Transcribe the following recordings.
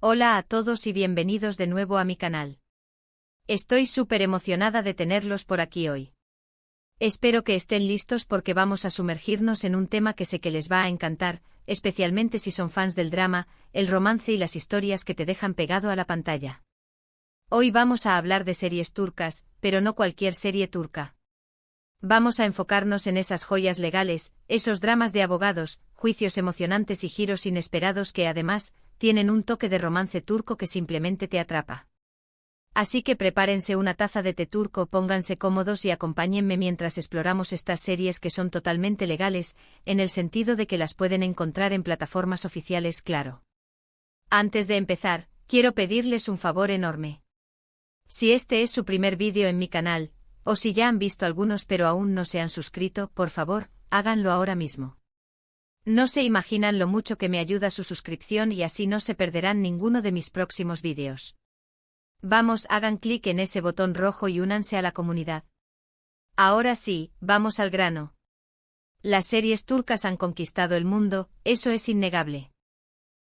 Hola a todos y bienvenidos de nuevo a mi canal. Estoy súper emocionada de tenerlos por aquí hoy. Espero que estén listos porque vamos a sumergirnos en un tema que sé que les va a encantar, especialmente si son fans del drama, el romance y las historias que te dejan pegado a la pantalla. Hoy vamos a hablar de series turcas, pero no cualquier serie turca. Vamos a enfocarnos en esas joyas legales, esos dramas de abogados, juicios emocionantes y giros inesperados que además tienen un toque de romance turco que simplemente te atrapa. Así que prepárense una taza de té turco, pónganse cómodos y acompáñenme mientras exploramos estas series que son totalmente legales, en el sentido de que las pueden encontrar en plataformas oficiales, claro. Antes de empezar, quiero pedirles un favor enorme. Si este es su primer vídeo en mi canal, o si ya han visto algunos pero aún no se han suscrito, por favor, háganlo ahora mismo. No se imaginan lo mucho que me ayuda su suscripción y así no se perderán ninguno de mis próximos vídeos. Vamos, hagan clic en ese botón rojo y únanse a la comunidad. Ahora sí, vamos al grano. Las series turcas han conquistado el mundo, eso es innegable.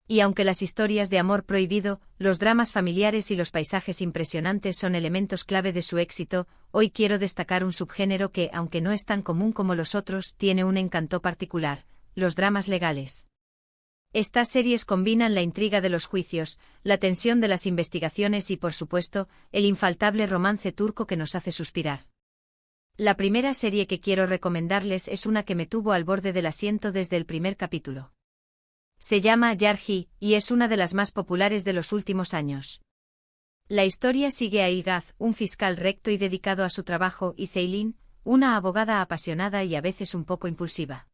Y aunque las historias de amor prohibido, los dramas familiares y los paisajes impresionantes son elementos clave de su éxito, hoy quiero destacar un subgénero que, aunque no es tan común como los otros, tiene un encanto particular: los dramas legales. Estas series combinan la intriga de los juicios, la tensión de las investigaciones y, por supuesto, el infaltable romance turco que nos hace suspirar. La primera serie que quiero recomendarles es una que me tuvo al borde del asiento desde el primer capítulo. Se llama Yargı, y es una de las más populares de los últimos años. La historia sigue a Ilgaz, un fiscal recto y dedicado a su trabajo, y Ceylin, una abogada apasionada y a veces un poco impulsiva.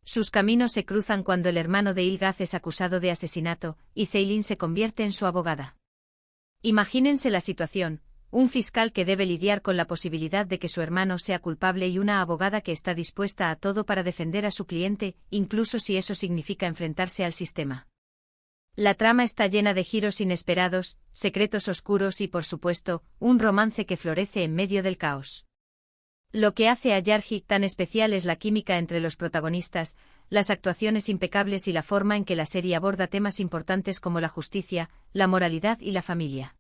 Sus caminos se cruzan cuando el hermano de Ilgaz es acusado de asesinato, y Ceylin se convierte en su abogada. Imagínense la situación: un fiscal que debe lidiar con la posibilidad de que su hermano sea culpable y una abogada que está dispuesta a todo para defender a su cliente, incluso si eso significa enfrentarse al sistema. La trama está llena de giros inesperados, secretos oscuros y, por supuesto, un romance que florece en medio del caos. Lo que hace a Yargı tan especial es la química entre los protagonistas, las actuaciones impecables y la forma en que la serie aborda temas importantes como la justicia, la moralidad y la familia.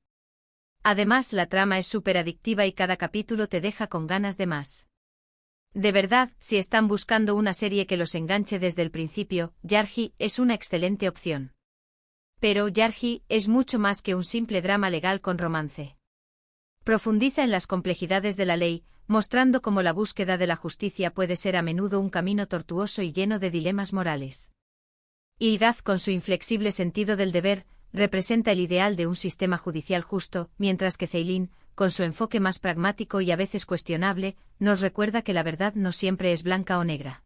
Además, la trama es súper adictiva y cada capítulo te deja con ganas de más. De verdad, si están buscando una serie que los enganche desde el principio, Yargı es una excelente opción. Pero Yargı es mucho más que un simple drama legal con romance. Profundiza en las complejidades de la ley, mostrando cómo la búsqueda de la justicia puede ser a menudo un camino tortuoso y lleno de dilemas morales. Ilgaz, con su inflexible sentido del deber, representa el ideal de un sistema judicial justo, mientras que Ceylin, con su enfoque más pragmático y a veces cuestionable, nos recuerda que la verdad no siempre es blanca o negra.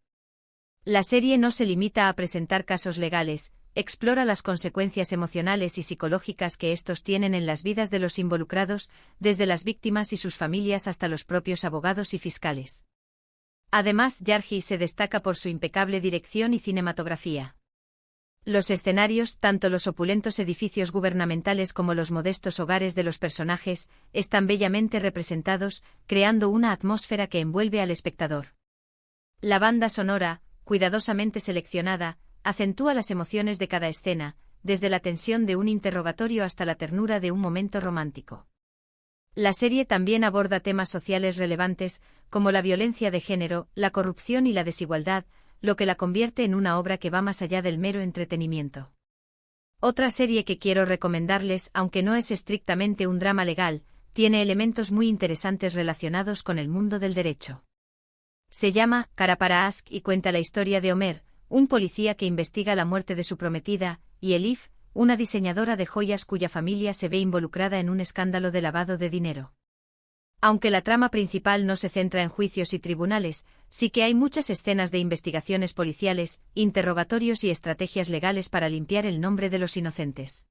La serie no se limita a presentar casos legales, explora las consecuencias emocionales y psicológicas que estos tienen en las vidas de los involucrados, desde las víctimas y sus familias hasta los propios abogados y fiscales. Además, Yargı se destaca por su impecable dirección y cinematografía. Los escenarios, tanto los opulentos edificios gubernamentales como los modestos hogares de los personajes, están bellamente representados, creando una atmósfera que envuelve al espectador. La banda sonora, cuidadosamente seleccionada, acentúa las emociones de cada escena, desde la tensión de un interrogatorio hasta la ternura de un momento romántico. La serie también aborda temas sociales relevantes, como la violencia de género, la corrupción y la desigualdad, lo que la convierte en una obra que va más allá del mero entretenimiento. Otra serie que quiero recomendarles, aunque no es estrictamente un drama legal, tiene elementos muy interesantes relacionados con el mundo del derecho. Se llama Kara Para Aşk y cuenta la historia de Ömer, un policía que investiga la muerte de su prometida, y Elif, una diseñadora de joyas cuya familia se ve involucrada en un escándalo de lavado de dinero. Aunque la trama principal no se centra en juicios y tribunales, sí que hay muchas escenas de investigaciones policiales, interrogatorios y estrategias legales para limpiar el nombre de los inocentes.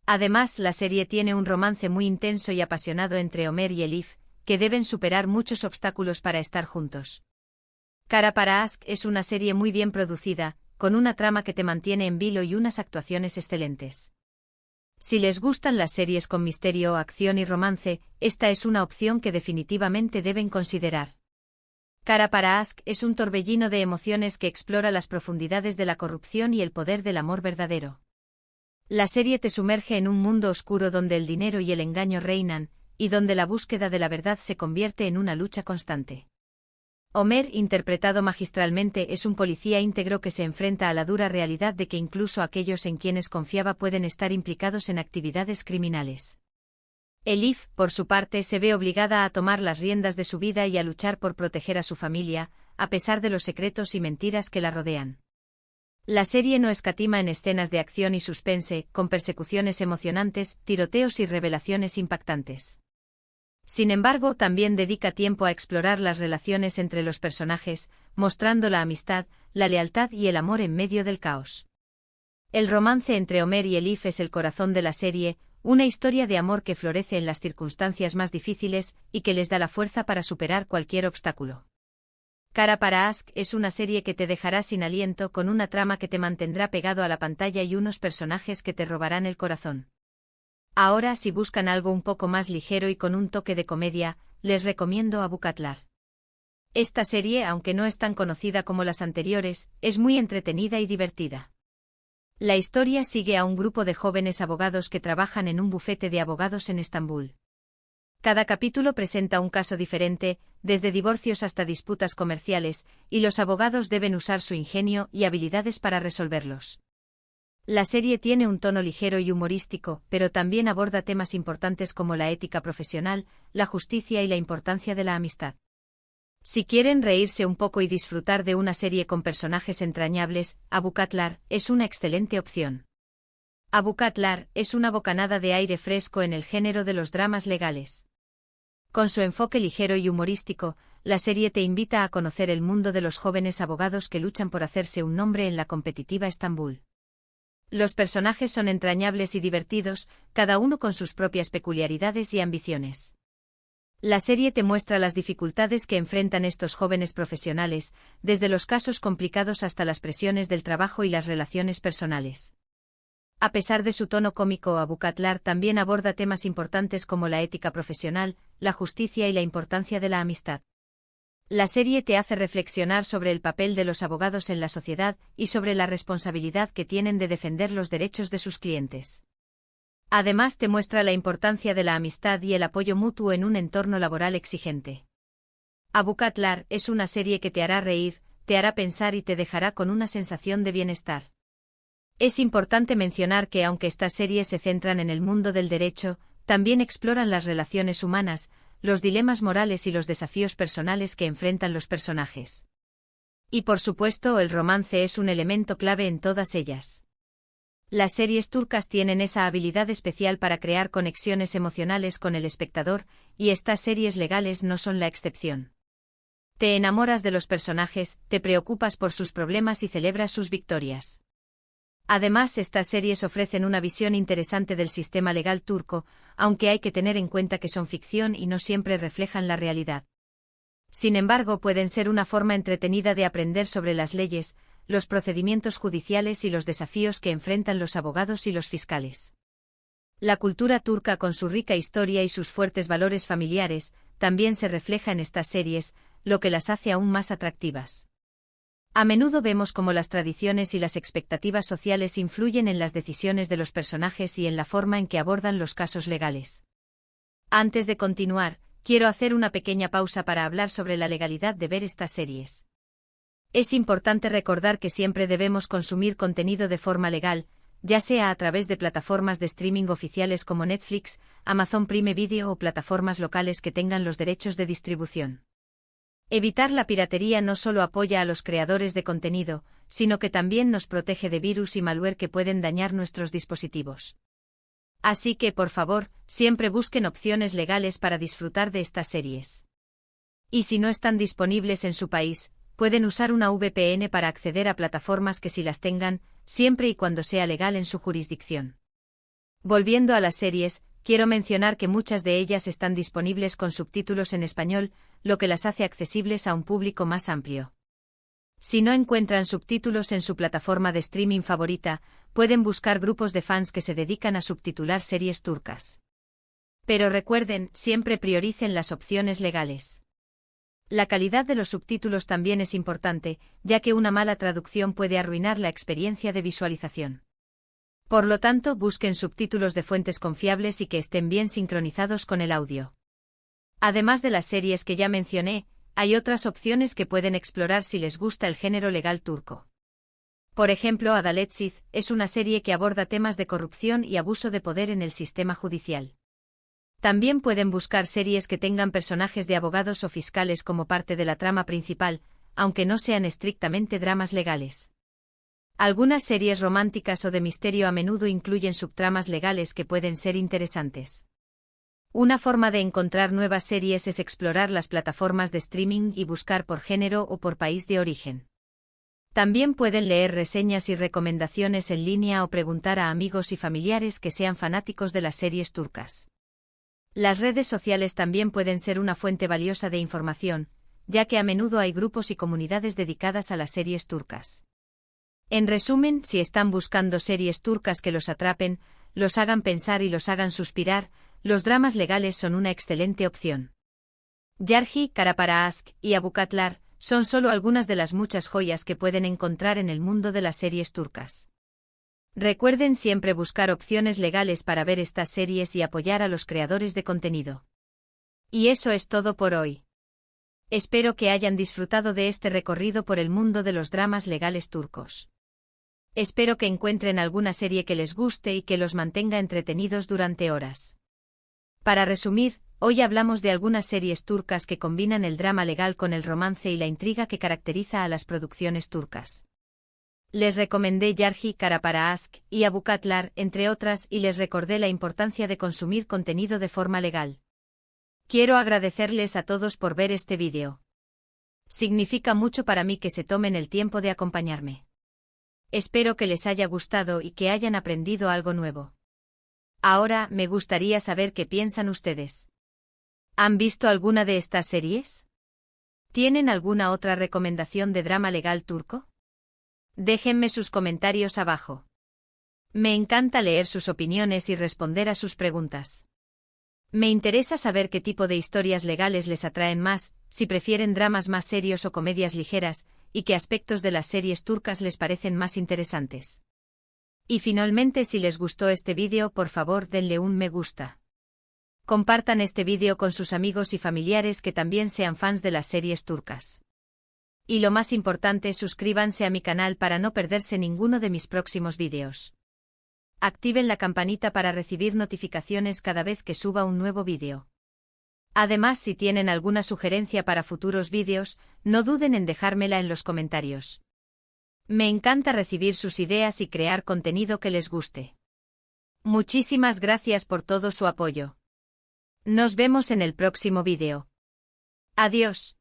Además, la serie tiene un romance muy intenso y apasionado entre Ömer y Elif, que deben superar muchos obstáculos para estar juntos. Kara Para Aşk es una serie muy bien producida, con una trama que te mantiene en vilo y unas actuaciones excelentes. Si les gustan las series con misterio, acción y romance, esta es una opción que definitivamente deben considerar. Kara Para Aşk es un torbellino de emociones que explora las profundidades de la corrupción y el poder del amor verdadero. La serie te sumerge en un mundo oscuro donde el dinero y el engaño reinan, y donde la búsqueda de la verdad se convierte en una lucha constante. Homer, interpretado magistralmente, es un policía íntegro que se enfrenta a la dura realidad de que incluso aquellos en quienes confiaba pueden estar implicados en actividades criminales. Elif, por su parte, se ve obligada a tomar las riendas de su vida y a luchar por proteger a su familia, a pesar de los secretos y mentiras que la rodean. La serie no escatima en escenas de acción y suspense, con persecuciones emocionantes, tiroteos y revelaciones impactantes. Sin embargo, también dedica tiempo a explorar las relaciones entre los personajes, mostrando la amistad, la lealtad y el amor en medio del caos. El romance entre Homer y Elif es el corazón de la serie, una historia de amor que florece en las circunstancias más difíciles y que les da la fuerza para superar cualquier obstáculo. Cara para Ask es una serie que te dejará sin aliento, con una trama que te mantendrá pegado a la pantalla y unos personajes que te robarán el corazón. Ahora, si buscan algo un poco más ligero y con un toque de comedia, les recomiendo Abu Katlar. Esta serie, aunque no es tan conocida como las anteriores, es muy entretenida y divertida. La historia sigue a un grupo de jóvenes abogados que trabajan en un bufete de abogados en Estambul. Cada capítulo presenta un caso diferente, desde divorcios hasta disputas comerciales, y los abogados deben usar su ingenio y habilidades para resolverlos. La serie tiene un tono ligero y humorístico, pero también aborda temas importantes como la ética profesional, la justicia y la importancia de la amistad. Si quieren reírse un poco y disfrutar de una serie con personajes entrañables, Abu Katlar es una excelente opción. Abu Katlar es una bocanada de aire fresco en el género de los dramas legales. Con su enfoque ligero y humorístico, la serie te invita a conocer el mundo de los jóvenes abogados que luchan por hacerse un nombre en la competitiva Estambul. Los personajes son entrañables y divertidos, cada uno con sus propias peculiaridades y ambiciones. La serie te muestra las dificultades que enfrentan estos jóvenes profesionales, desde los casos complicados hasta las presiones del trabajo y las relaciones personales. A pesar de su tono cómico, Abu Katlar también aborda temas importantes como la ética profesional, la justicia y la importancia de la amistad. La serie te hace reflexionar sobre el papel de los abogados en la sociedad y sobre la responsabilidad que tienen de defender los derechos de sus clientes. Además, te muestra la importancia de la amistad y el apoyo mutuo en un entorno laboral exigente. Abu Katlar es una serie que te hará reír, te hará pensar y te dejará con una sensación de bienestar. Es importante mencionar que aunque estas series se centran en el mundo del derecho, también exploran las relaciones humanas, los dilemas morales y los desafíos personales que enfrentan los personajes. Y por supuesto, el romance es un elemento clave en todas ellas. Las series turcas tienen esa habilidad especial para crear conexiones emocionales con el espectador, y estas series legales no son la excepción. Te enamoras de los personajes, te preocupas por sus problemas y celebras sus victorias. Además, estas series ofrecen una visión interesante del sistema legal turco, aunque hay que tener en cuenta que son ficción y no siempre reflejan la realidad. Sin embargo, pueden ser una forma entretenida de aprender sobre las leyes, los procedimientos judiciales y los desafíos que enfrentan los abogados y los fiscales. La cultura turca, con su rica historia y sus fuertes valores familiares, también se refleja en estas series, lo que las hace aún más atractivas. A menudo vemos cómo las tradiciones y las expectativas sociales influyen en las decisiones de los personajes y en la forma en que abordan los casos legales. Antes de continuar, quiero hacer una pequeña pausa para hablar sobre la legalidad de ver estas series. Es importante recordar que siempre debemos consumir contenido de forma legal, ya sea a través de plataformas de streaming oficiales como Netflix, Amazon Prime Video o plataformas locales que tengan los derechos de distribución. Evitar la piratería no solo apoya a los creadores de contenido, sino que también nos protege de virus y malware que pueden dañar nuestros dispositivos. Así que, por favor, siempre busquen opciones legales para disfrutar de estas series. Y si no están disponibles en su país, pueden usar una VPN para acceder a plataformas que sí las tengan, siempre y cuando sea legal en su jurisdicción. Volviendo a las series, quiero mencionar que muchas de ellas están disponibles con subtítulos en español, lo que las hace accesibles a un público más amplio. Si no encuentran subtítulos en su plataforma de streaming favorita, pueden buscar grupos de fans que se dedican a subtitular series turcas. Pero recuerden, siempre prioricen las opciones legales. La calidad de los subtítulos también es importante, ya que una mala traducción puede arruinar la experiencia de visualización. Por lo tanto, busquen subtítulos de fuentes confiables y que estén bien sincronizados con el audio. Además de las series que ya mencioné, hay otras opciones que pueden explorar si les gusta el género legal turco. Por ejemplo, Adaletsiz es una serie que aborda temas de corrupción y abuso de poder en el sistema judicial. También pueden buscar series que tengan personajes de abogados o fiscales como parte de la trama principal, aunque no sean estrictamente dramas legales. Algunas series románticas o de misterio a menudo incluyen subtramas legales que pueden ser interesantes. Una forma de encontrar nuevas series es explorar las plataformas de streaming y buscar por género o por país de origen. También pueden leer reseñas y recomendaciones en línea o preguntar a amigos y familiares que sean fanáticos de las series turcas. Las redes sociales también pueden ser una fuente valiosa de información, ya que a menudo hay grupos y comunidades dedicadas a las series turcas. En resumen, si están buscando series turcas que los atrapen, los hagan pensar y los hagan suspirar, los dramas legales son una excelente opción. Yargi, Karaparask y Abukatlar son solo algunas de las muchas joyas que pueden encontrar en el mundo de las series turcas. Recuerden siempre buscar opciones legales para ver estas series y apoyar a los creadores de contenido. Y eso es todo por hoy. Espero que hayan disfrutado de este recorrido por el mundo de los dramas legales turcos. Espero que encuentren alguna serie que les guste y que los mantenga entretenidos durante horas. Para resumir, hoy hablamos de algunas series turcas que combinan el drama legal con el romance y la intriga que caracteriza a las producciones turcas. Les recomendé Yargi, Karaparask y Abukatlar, entre otras, y les recordé la importancia de consumir contenido de forma legal. Quiero agradecerles a todos por ver este vídeo. Significa mucho para mí que se tomen el tiempo de acompañarme. Espero que les haya gustado y que hayan aprendido algo nuevo. Ahora, me gustaría saber qué piensan ustedes. ¿Han visto alguna de estas series? ¿Tienen alguna otra recomendación de drama legal turco? Déjenme sus comentarios abajo. Me encanta leer sus opiniones y responder a sus preguntas. Me interesa saber qué tipo de historias legales les atraen más, si prefieren dramas más serios o comedias ligeras, y qué aspectos de las series turcas les parecen más interesantes. Y finalmente, si les gustó este vídeo, por favor denle un me gusta. Compartan este vídeo con sus amigos y familiares que también sean fans de las series turcas. Y lo más importante, suscríbanse a mi canal para no perderse ninguno de mis próximos vídeos. Activen la campanita para recibir notificaciones cada vez que suba un nuevo vídeo. Además, si tienen alguna sugerencia para futuros vídeos, no duden en dejármela en los comentarios. Me encanta recibir sus ideas y crear contenido que les guste. Muchísimas gracias por todo su apoyo. Nos vemos en el próximo vídeo. Adiós.